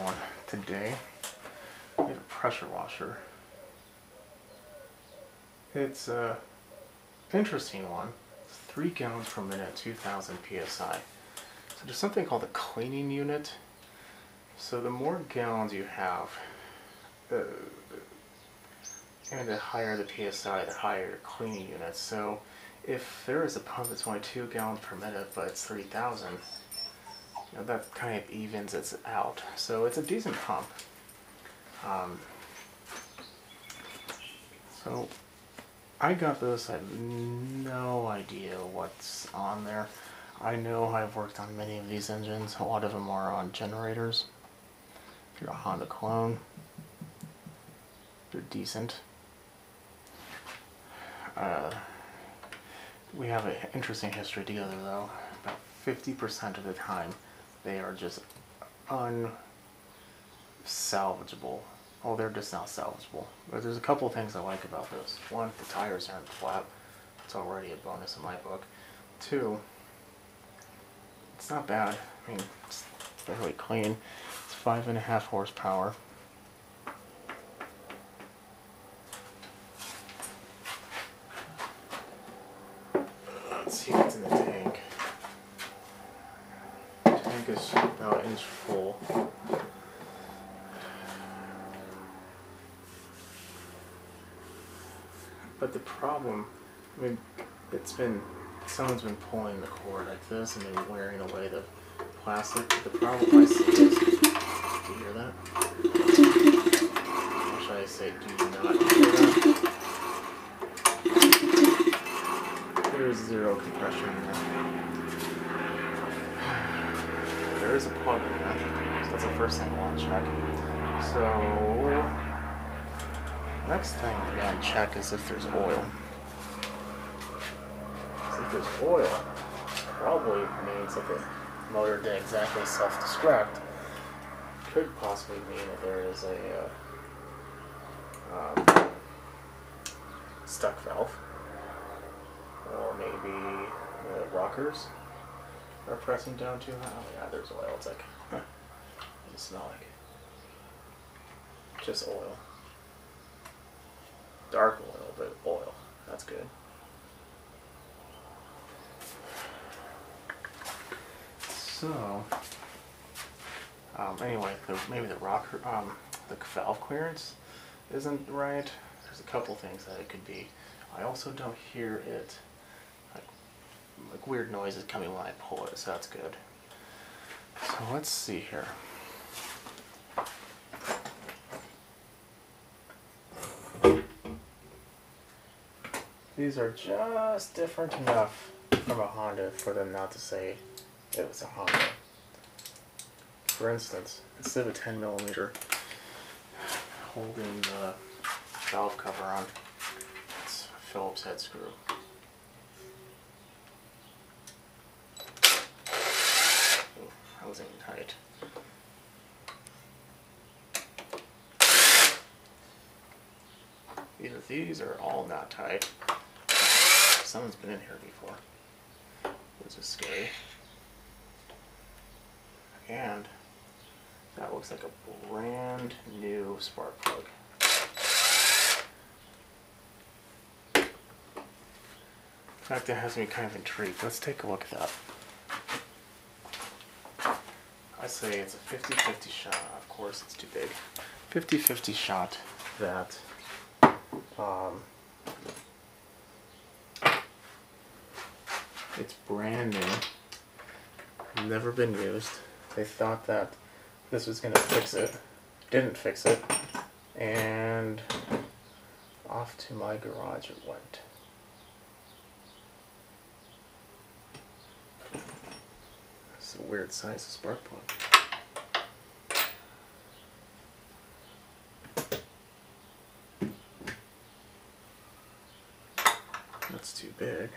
one today. We have a pressure washer. It's a interesting one. It's 3 gallons per minute, 2000 psi. So there's something called a cleaning unit. So the more gallons you have, and the higher the psi, the higher your cleaning unit. So if there is a pump that's only 2 gallons per minute, but it's 3000, you know, that kind of evens it out. So it's a decent pump. So I got this, I have no idea what's on there. I know I've worked on many of these engines. A lot of them are on generators. If you're a Honda clone, they're decent. We have an interesting history together though. About 50% of the time they are just unsalvageable. Oh, they're just not salvageable. But there's a couple of things I like about this. One, the tires aren't flat. It's already a bonus in my book. 2, it's not bad. I mean, it's fairly clean. It's 5.5 horsepower. Let's see what's in the tank. The tank is about 1 inch full. But the problem, I mean, someone's been pulling the cord like this and then wearing away the plastic. The problem I see is, do you hear that? Or should I say, do you not hear that? There's 0 compression in there. There is a plug in there, so that's the first thing I want to check. So, next thing I gotta check is if there's oil. So if there's oil, probably means that the motor didn't exactly self-destruct. Could possibly mean that there is a stuck valve. Or maybe the rockers are pressing down too high. Oh yeah, there's oil. It's like, huh. It doesn't smell like just oil. Dark oil, but oil. That's good. So, anyway, maybe the rocker, the valve clearance isn't right. There's a couple things that it could be. I also don't hear it, like weird noises coming when I pull it, so that's good. So let's see here. These are just different enough from a Honda for them not to say it was a Honda. For instance, instead of a 10mm holding the valve cover on, it's a Phillips head screw. Ooh, that wasn't tight. Either these are all not tight. Someone's been in here before, which is scary. And that looks like a brand new spark plug. In fact, that has me kind of intrigued. Let's take a look at that. I say it's a 50-50 shot. Of course, it's too big. 50-50 shot that it's brand new, never been used. They thought that this was going to fix it, didn't fix it, and off to my garage it went. It's a weird size of spark plug. That's too big.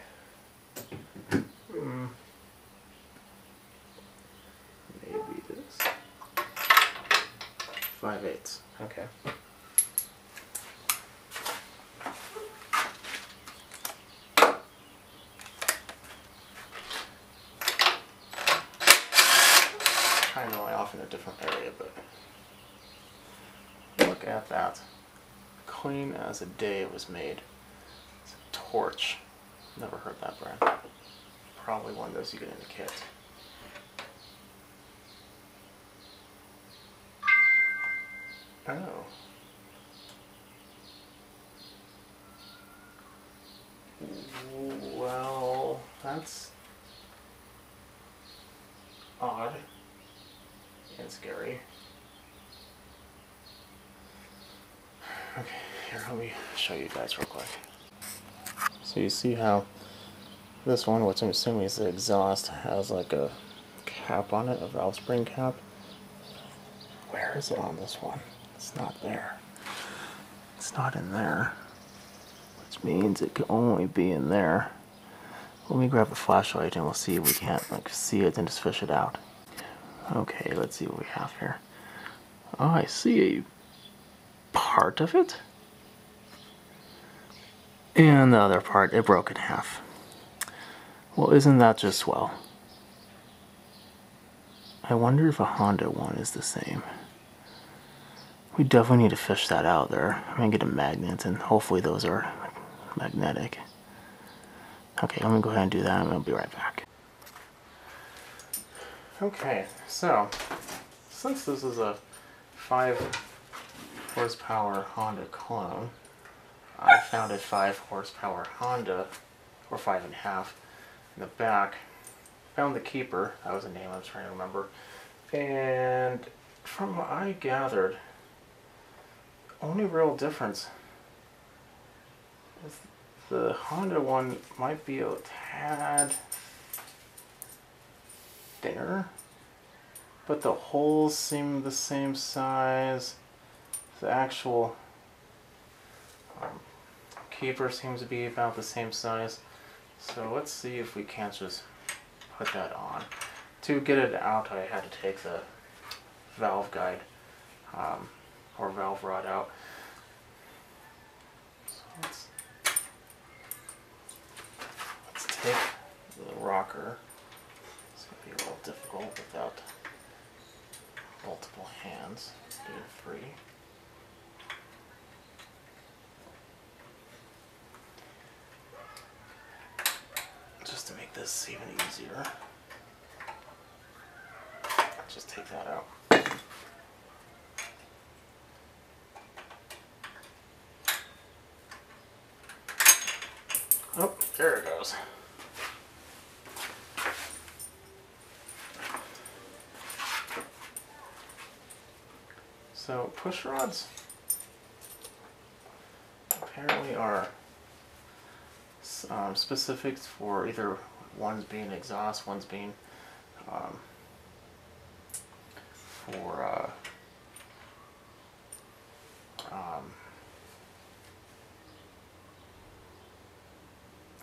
Maybe this. 5/8. Okay. Trying to lie off in a different area, but Look at that. Clean as a day it was made. It's a Torch. Never heard that brand. Probably one of those you get in the kit. Oh. Well, that's odd and scary. Okay, here, let me show you guys real quick. So you see how this one, which I'm assuming is the exhaust, has like a cap on it, a valve spring cap. Where is it on this one? It's not there. It's not in there. Which means it can only be in there. Let me grab a flashlight and we'll see if we can't like see it and just fish it out. Okay, let's see what we have here. Oh, I see a part of it. And the other part, it broke in half. Well, isn't that just swell? I wonder if a Honda one is the same. We definitely need to fish that out there. I'm gonna get a magnet and hopefully those are magnetic. Okay, I'm gonna go ahead and do that and I'll be right back. Okay, so since this is a 5 horsepower Honda clone, I found a 5 horsepower Honda, or 5.5, in the back. Found the keeper, that was a name I was trying to remember. And from what I gathered, the only real difference is the Honda one might be a tad thinner, but the holes seem the same size. The actual keeper seems to be about the same size. So let's see if we can't just put that on. To get it out, I had to take the valve guide or valve rod out. So let's take the rocker. It's going to be a little difficult without multiple hands. Do 3. Just to make this even easier, just take that out. Oh, there it goes. So push rods apparently are specifics for either one's being exhaust, one's being for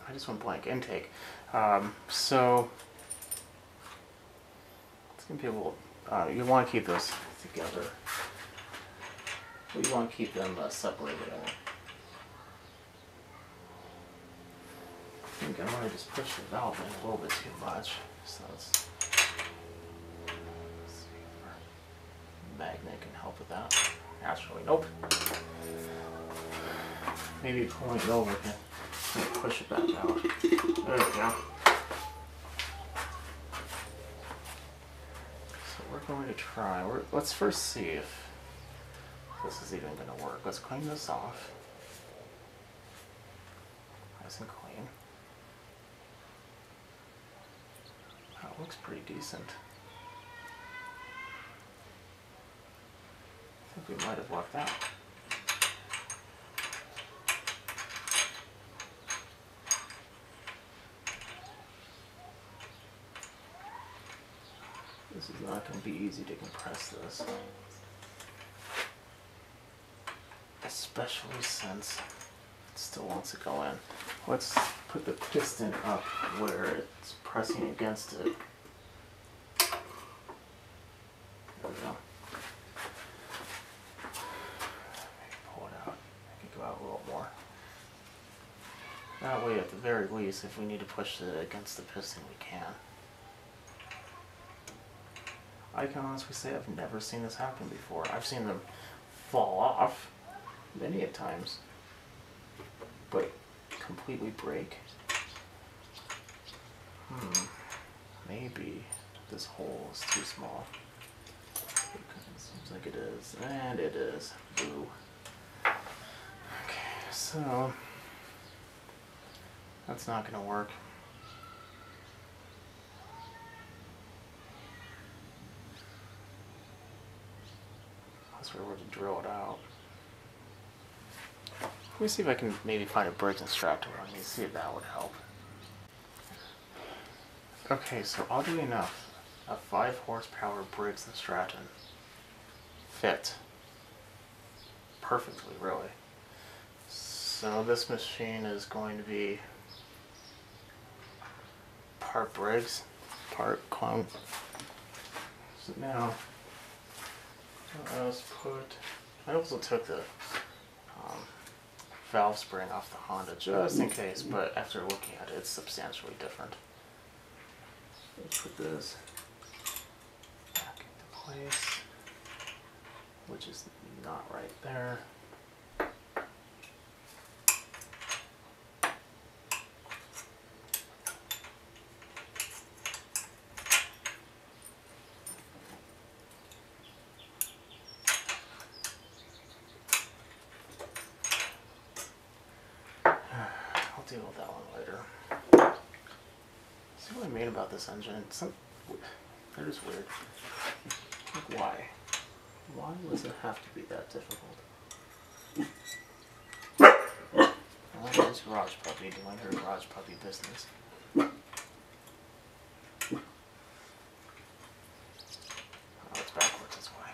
I just went blank, intake. So it's gonna be able. You want to keep those together. You want to keep them separated. I think I might have just pushed the valve in a little bit too much. So let's see if our magnet can help with that. Actually, nope. Maybe pulling it over can push it back out. There we go. So we're going to try. Let's first see if this is even going to work. Let's clean this off. Nice and clean. That looks pretty decent. I think we might have lucked out. This is not going to be easy to compress this. Especially since it still wants to go in. Let's put the piston up where it's pressing against it. There we go. Maybe pull it out. I can go out a little more. That way, at the very least, if we need to push it against the piston, we can. I can honestly say I've never seen this happen before. I've seen them fall off many a times, but completely break. Maybe this hole is too small. It seems like it is, and it is. Boo. Okay, so that's not gonna work. Unless we were to drill it out. Let me see if I can maybe find a Briggs and Stratton one and see if that would help. Okay, so oddly enough, a 5 horsepower Briggs and Stratton fit perfectly, really. So this machine is going to be part Briggs, part clone. So now, I also took the valve spring off the Honda just in case, but after looking at it, it's substantially different. Let's put this back into place, which is not right there. I'll deal with that one later. See what I mean about this engine? They're just weird. Like, why? Why does it have to be that difficult? Oh, there's Garage Puppy doing her Garage Puppy business. Oh, it's backwards, that's why.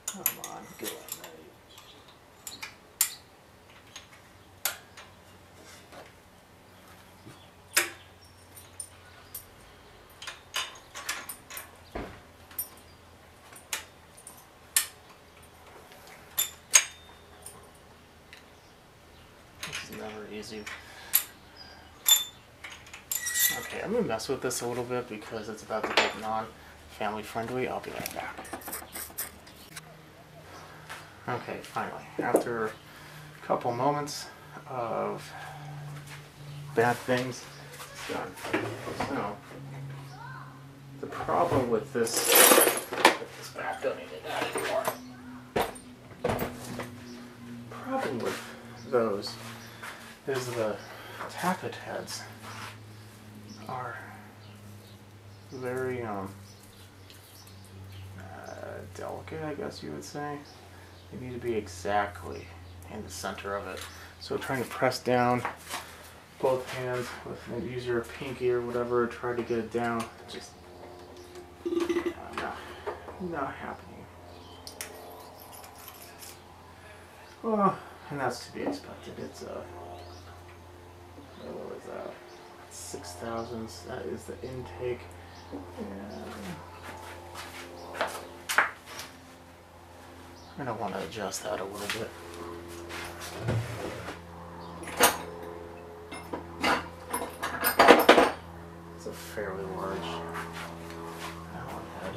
Come on, get on there. This is never easy. Okay, I'm gonna mess with this a little bit because it's about to get non-family friendly. I'll be right back. Okay, finally, after a couple moments of bad things, it's done. So, the problem with this back, don't need that anymore. Problem with those is the tappet heads are very delicate, I guess you would say. They need to be exactly in the center of it. So trying to press down both hands with use your pinky or whatever, try to get it down. Just not happening. Well, and that's to be expected. It's what was that? 6,000. That is the intake. And I don't want to adjust that a little bit. It's a fairly large Allen head.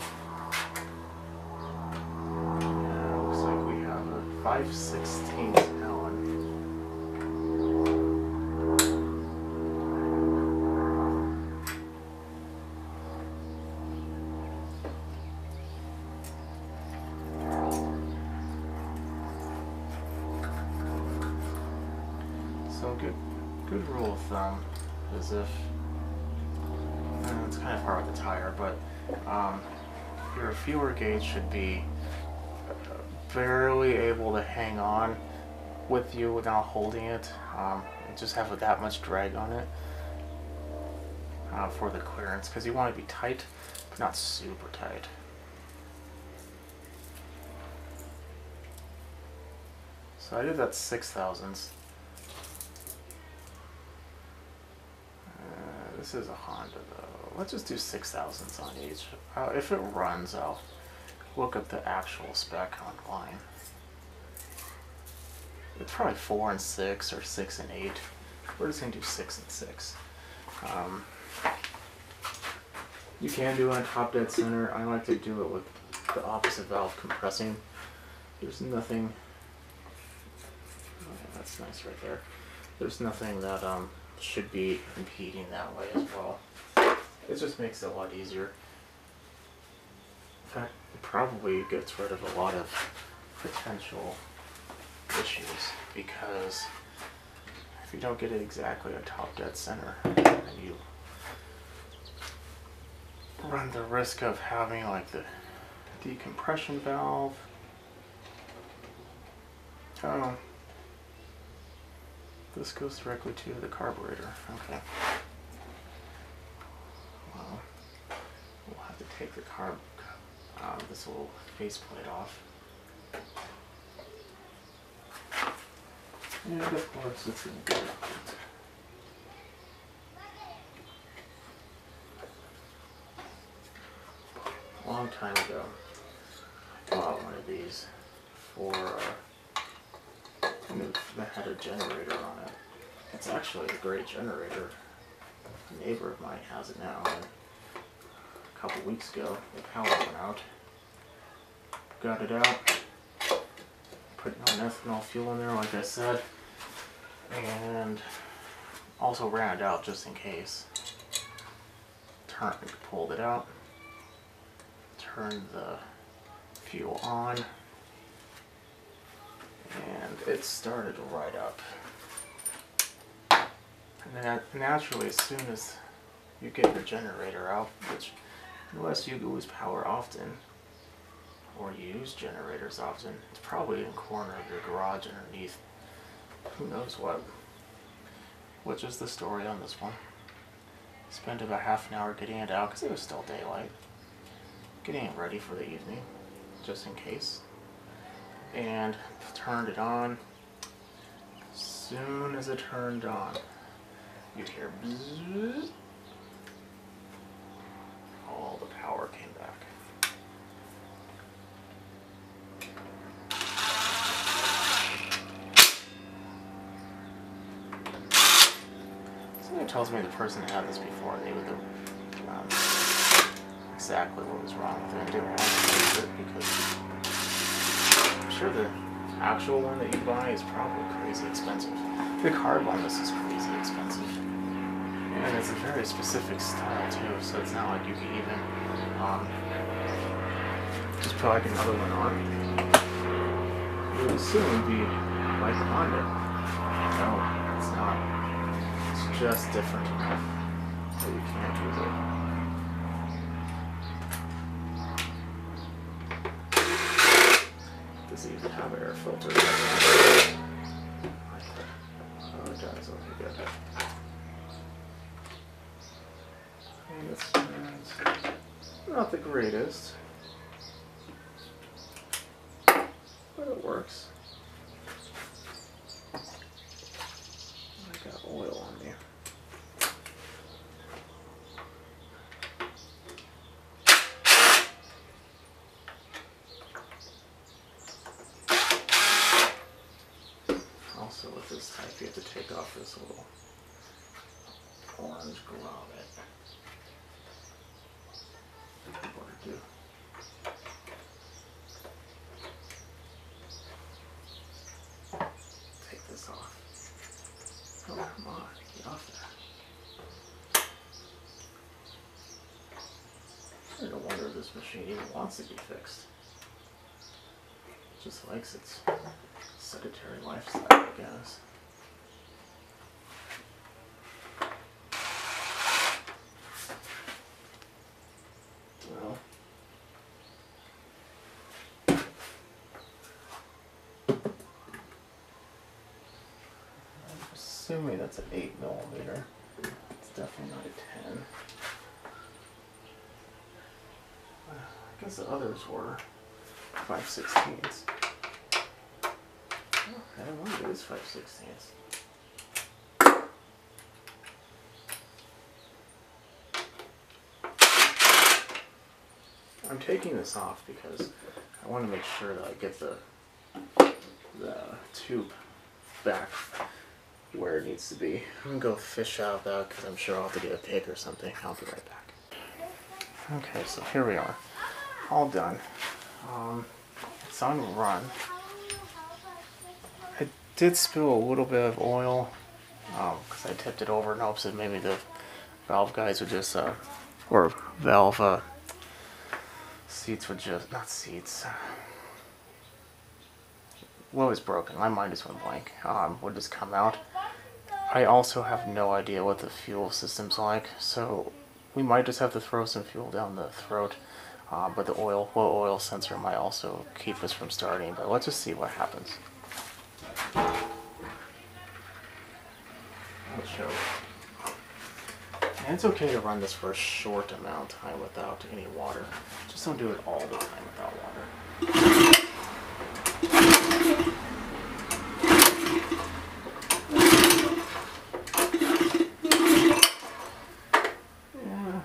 Yeah, looks like we have a 5/16 Allen. So good rule of thumb is if, it's kind of hard with the tire, but your feeler gauge should be barely able to hang on with you without holding it. Just have that much drag on it for the clearance, because you want to be tight, but not super tight. So I did that 6,000ths. This is a Honda though. Let's just do 6,000ths on each. If it runs, I'll look up the actual spec online. it's probably 4 and 6 or 6 and 8. We're just gonna do 6 and 6. You can do it on top dead center. I like to do it with the opposite valve compressing. There's nothing. Oh yeah, that's nice right there. There's nothing that should be impeding that way as well. It just makes it a lot easier. In fact, it probably gets rid of a lot of potential issues, because if you don't get it exactly at top dead center, then you run the risk of having like the decompression valve. Oh, this goes directly to the carburetor. Okay. Well, we'll have to take the this little faceplate off. And of course, it's going to be a long time ago. I bought one of these for that had a generator on it. It's actually a great generator. A neighbor of mine has it now, and a couple weeks ago the power went out. Got it out, putting on ethanol fuel in there like I said, and also ran it out just in case. Pulled it out, turned the fuel on, and it started right up. And then naturally, as soon as you get your generator out, which unless you lose power often or you use generators often, it's probably in the corner of your garage underneath who knows what. Which is the story on this one. Spent about half an hour getting it out because it was still daylight, getting it ready for the evening just in case, and turned it on. As soon as it turned on, you hear bzzz. All the power came back. Something tells me the person had this before, they would exactly what was wrong with it and didn't want to fix it, because I'm sure the actual one that you buy is probably crazy expensive. The carb on this is crazy expensive. And it's a very specific style too, so it's not like you can even just put like another one on. You would assume it would be like on it. No, it's not. It's just different enough that you can't use it. Does it even have an air filter? Oh, it does. Okay, good. And it's not the greatest, but it works. I got oil on me. Also with this type, you have to take off this little orange grommet. Take this off. Oh, come on, get off that. No wonder this machine even wants to be fixed. It just likes its sedentary lifestyle, I guess. Well, I'm assuming that's an 8mm. It's definitely not a 10. I guess the others were 5/16. Oh, I don't know, it is 5/16. I'm taking this off because I want to make sure that I get the tube back where it needs to be. I'm gonna go fish out of that because I'm sure I'll have to get a pig or something. I'll be right back. Okay, so here we are. All done. It's on run. I did spill a little bit of oil because I tipped it over in hopes that maybe the valve guys would just, or valve seats would just, not seats. What was broken? My mind just went blank. Would just come out. I also have no idea what the fuel system's like, so we might just have to throw some fuel down the throat. But the oil sensor might also keep us from starting. But let's just see what happens. I'll show. And it's okay to run this for a short amount of time without any water. Just don't do it all the time without water. Yeah.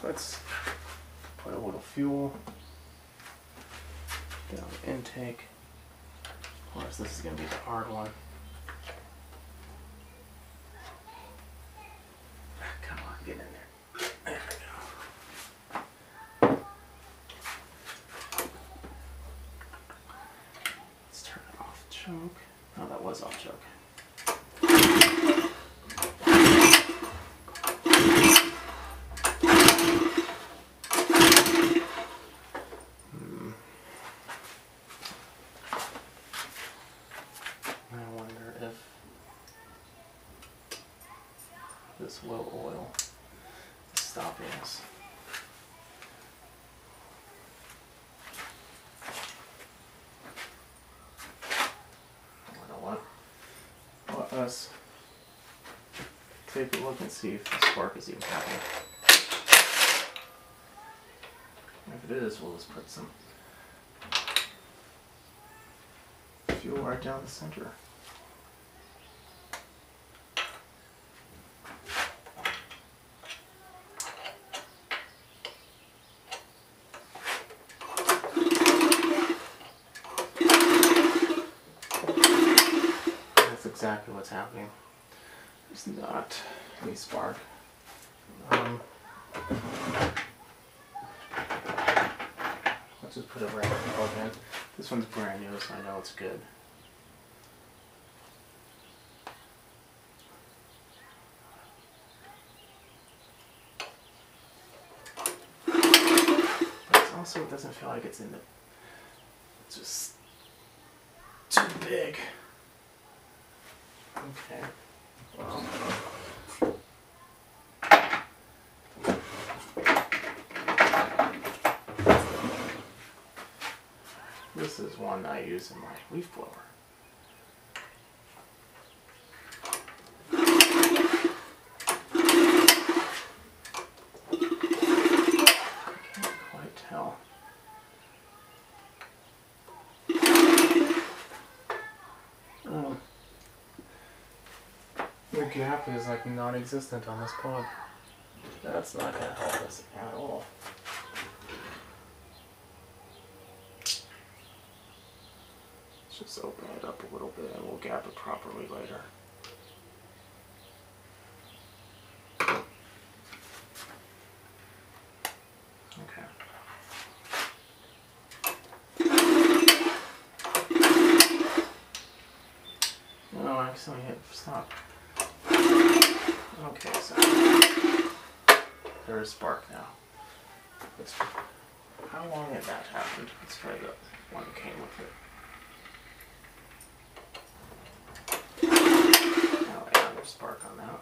Let's put a little fuel down the intake. Of course, this is going to be the hard one. Come on, get in there. There we go. Let's turn it off choke. Oh, that was off choke. I wonder if this low oil is stopping us. You know what? Let us take a look and see if the spark is even happening. If it is, we'll just put some fuel right down the center. That's exactly what's happening. There's not any spark. Let's just put a brand new plug in. This one's brand new, so I know it's good. But also, it doesn't feel like it's in the. It's just too big. Okay. Well. This is one I use in my leaf blower. I can't quite tell. The gap is like non-existent on this plug. That's not going to help us at all. Let's just open it up a little bit and we'll gap it properly later. Okay. No, I accidentally hit stop. Okay, so there's spark now. How long had that happened? Let's try the one that came with it. Oh yeah, there's spark on that.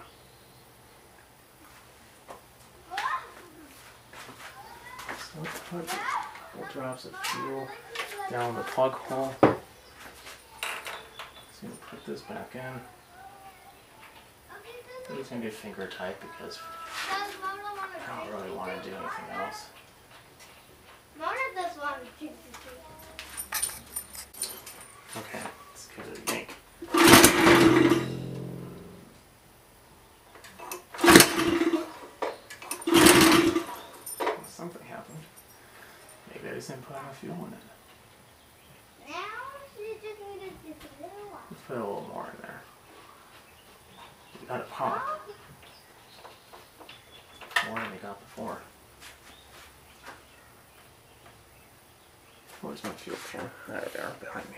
So let's put a couple drops of fuel down the plug hole. So I'm going to put this back in. I'm just going to do finger tight because I don't really want to do anything else. Okay, let's give it a yank. Well, something happened. Maybe I just didn't put enough fuel in it. Now you just need to Put a little more in there. You got it pop. More than we got before. Where's my fuel can? There they are, behind me.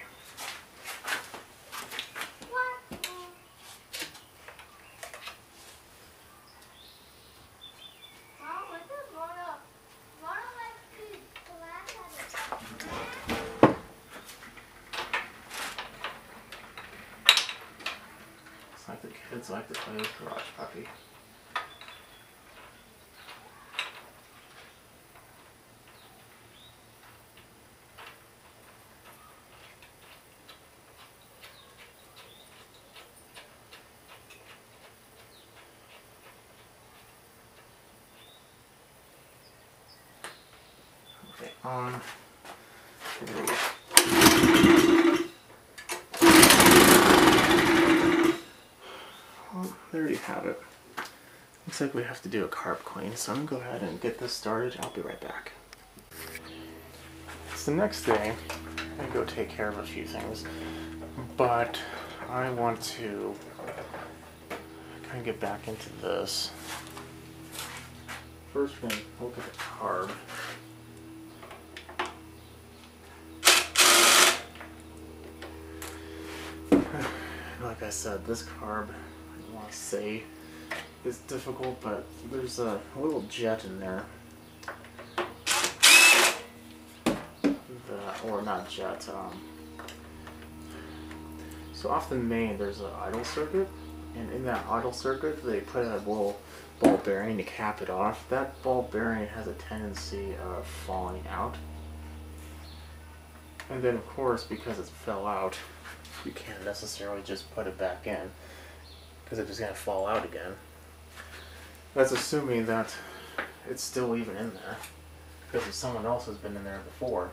It's like the kids like to play with Garage Puppy. Okay, on. Well, there you have it. Looks like we have to do a carb clean, so I'm gonna go ahead and get this started. I'll be right back. It's the next day. I'm gonna go take care of a few things, but I want to kind of get back into this. First, we're gonna look at the carb. Like I said, this carb, I want to say, is difficult, but there's a little jet in there. Or not jet. So off the main, there's an idle circuit, and in that idle circuit, they put a little ball bearing to cap it off. That ball bearing has a tendency of falling out. And then, of course, because it fell out, you can't necessarily just put it back in, because it's just going to fall out again. That's assuming that it's still even in there, because if someone else has been in there before,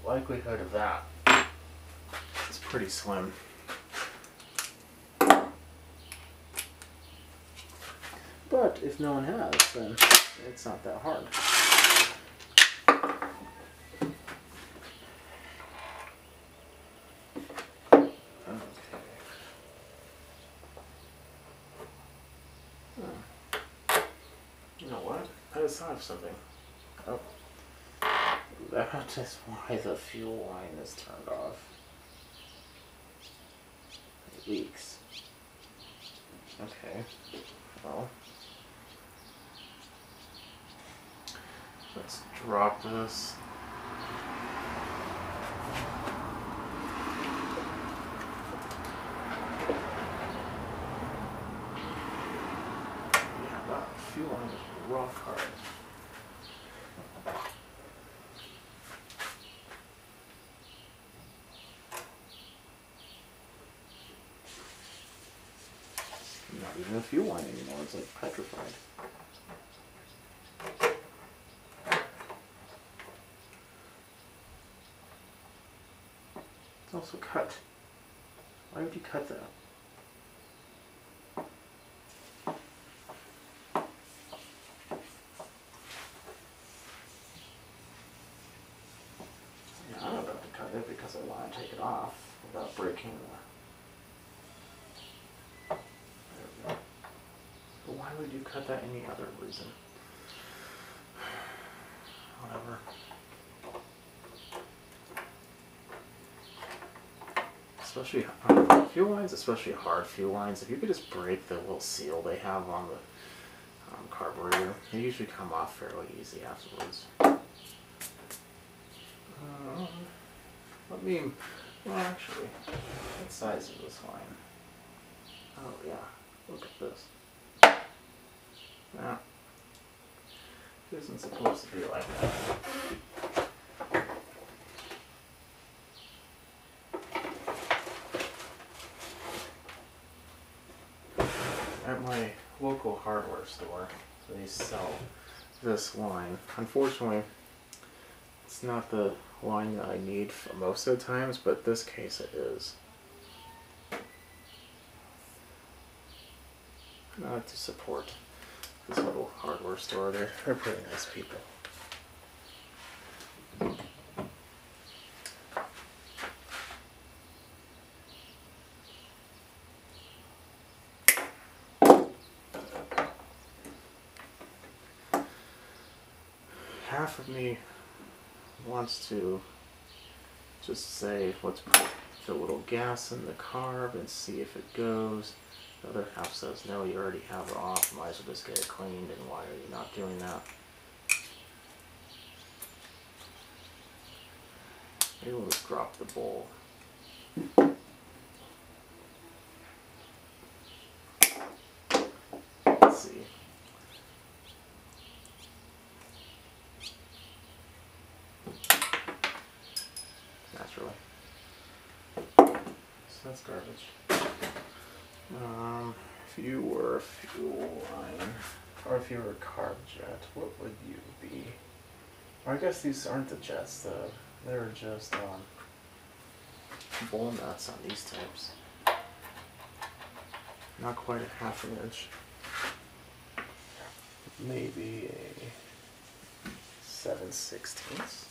the likelihood of that is pretty slim. But if no one has, then it's not that hard. You know what? I just thought of something. Oh. That is why the fuel line is turned off. It leaks. Okay. Well. Let's drop this. Fuel line is rock hard. Not even a fuel line anymore, it's like petrified. It's also cut. Why would you cut that? I'm about to cut it because I want to take it off without breaking the... There we go. But why would you cut that any other reason? Whatever. Especially fuel lines, especially hard fuel lines. If you could just break the little seal they have on the carburetor, they usually come off fairly easy afterwards. Well actually, what size is this line? Oh yeah, look at this. Nah, it isn't supposed to be like that. At my local hardware store, they sell this line. Unfortunately, it's not the line that I need for most of the times, but this case it is. I like to support this little hardware store. They're pretty nice people. half of me wants to just say, let's put a little gas in the carb and see if it goes. The other half says, no, you already have it off, might as well just get it cleaned, and why are you not doing that? Maybe we'll just drop the bowl. Let's see. Naturally. So that's garbage. If you were a fuel line, or if you were a carb jet, what would you be? Or I guess these aren't the jets, though. They're just bowl nuts on these types. Not quite a half an inch. Maybe a 7/16.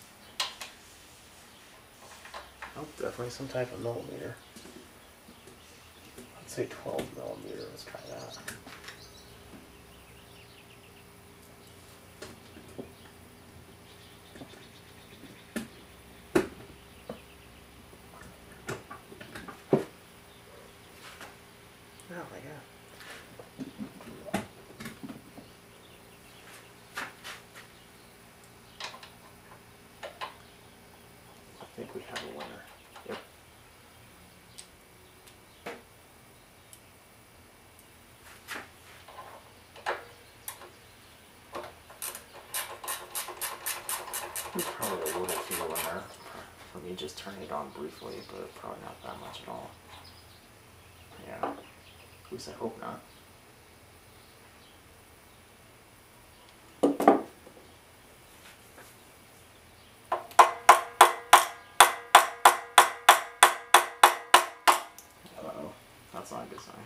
Oh, definitely some type of millimeter. Let's say 12 millimeter. Let's try that. Oh my god. I think we have a winner. Yep. There's probably a little fuel in there for me just turning it on briefly, but probably not that much at all. Yeah. At least I hope not. Uh-oh. That's not a good sign.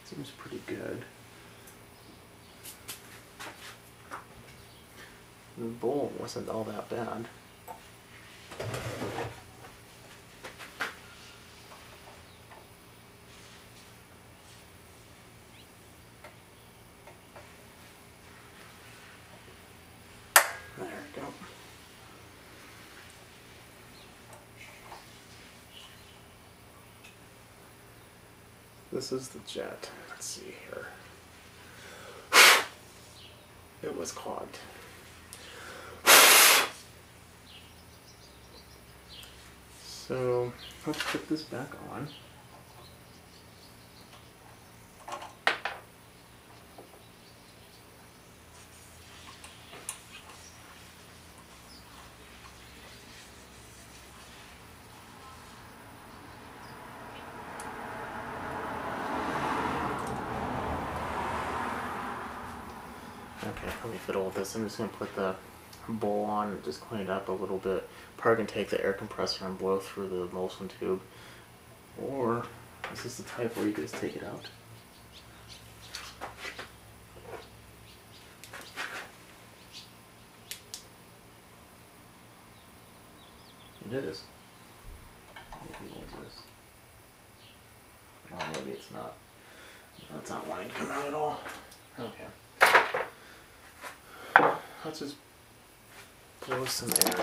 Seems pretty good. The bowl wasn't all that bad. There we go. This is the jet. Let's see here. It was clogged. So let's put this back on. Okay, let me fiddle with this. I'm just going to put the bowl on and just clean it up a little bit. Probably going to take the air compressor and blow through the emulsion tube. Or, this is the type where you just take it out. It is. Maybe we'll just... Oh, maybe it's not. No, it's not wanting to come out at all. Okay. Let's just blow some air.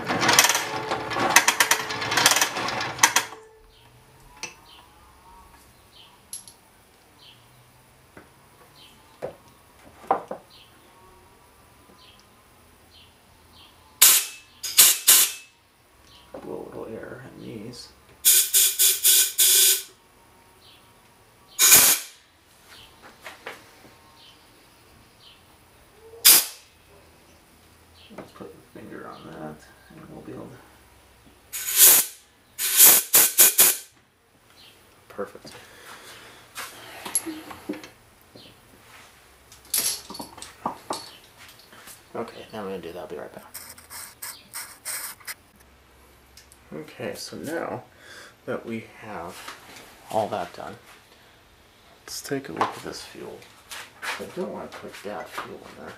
Blow a little air in these. Let's put the finger on that, and we'll be able to... Perfect. Okay, now I'm going to do that. I'll be right back. Okay, so now that we have all that done, let's take a look at this fuel. I don't want to put that fuel in there.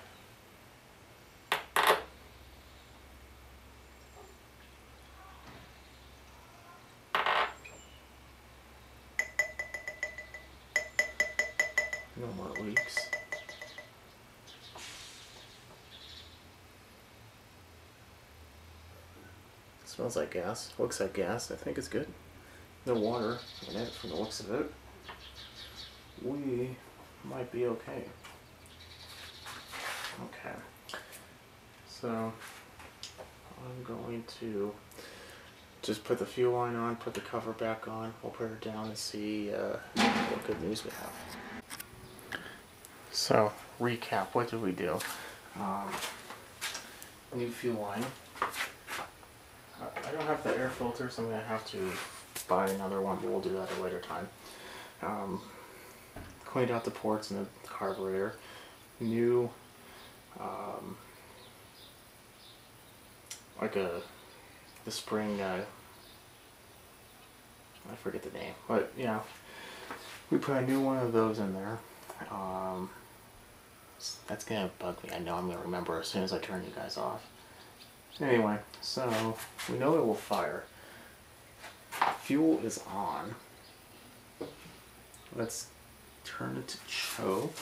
No more leaks. Smells like gas. Looks like gas. I think it's good. No water in it from the looks of it. We might be okay. Okay. So I'm going to just put the fuel line on, put the cover back on. We'll put her down and see what good news we have. So, recap, what did we do? New fuel line. I don't have the air filter, so I'm going to have to buy another one, but we'll do that at a later time. Cleaned out the ports in the carburetor. New, the spring, I forget the name, but yeah, we put a new one of those in there. That's gonna bug me. I know I'm gonna remember as soon as I turn you guys off. Anyway, so we know it will fire. Fuel is on. Let's turn it to choke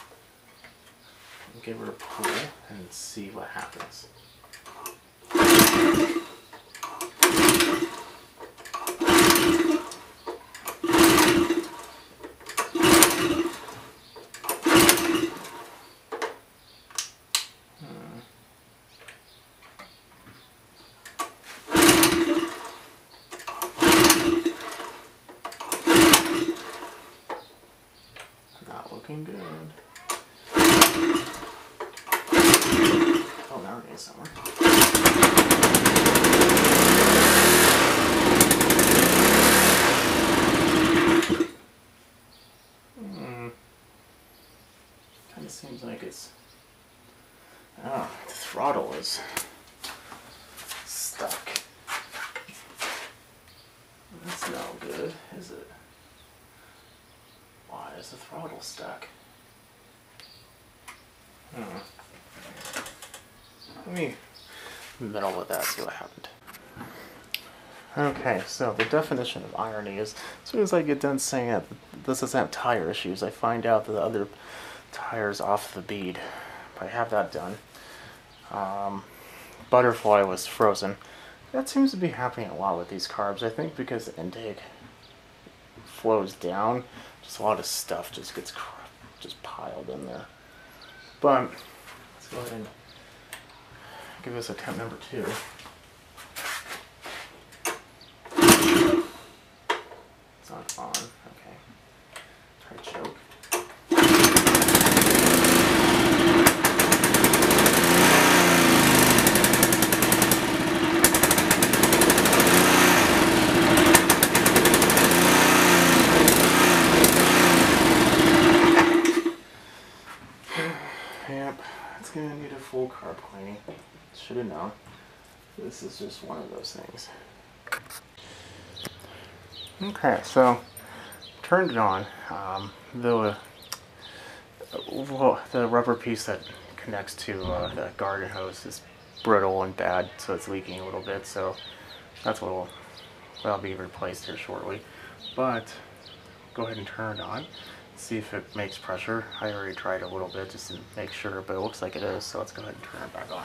and give her a pull and see what happens. Not looking good. Oh, now we're getting somewhere. Kind of seems like it's... Oh, the throttle is stuck. That's no good, is it? Why is the throttle stuck? Let me meddle with that, see what happened. Okay, so the definition of irony is, as soon as I get done saying that this doesn't have tire issues, I find out that the other tire's off the bead. But I have that done. Butterfly was frozen. That seems to be happening a lot with these carbs. I think because the intake flows down, just a lot of stuff just gets just piled in there. But let's go ahead and give this attempt number 2. It's not on. Okay. Try to choke. Yep, it's gonna need a full carb cleaning. Should have known. This is just one of those things. Okay, so turned it on. The rubber piece that connects to the garden hose is brittle and bad, so it's leaking a little bit. So that's that'll be replaced here shortly. But go ahead and turn it on. See if it makes pressure. I already tried a little bit just to make sure, but it looks like it is, so let's go ahead and turn it back on.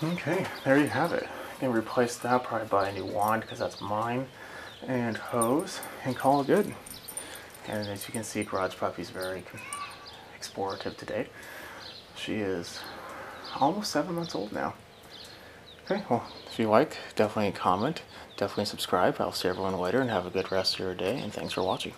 Okay, there you have it. I can replace that, probably buy a new wand because that's mine, and hose, and call it good. And as you can see, Garage Puppy's very explorative today. She is almost 7 months old now. Okay, well, if you like, definitely comment, definitely subscribe. I'll see everyone later, and have a good rest of your day, and thanks for watching.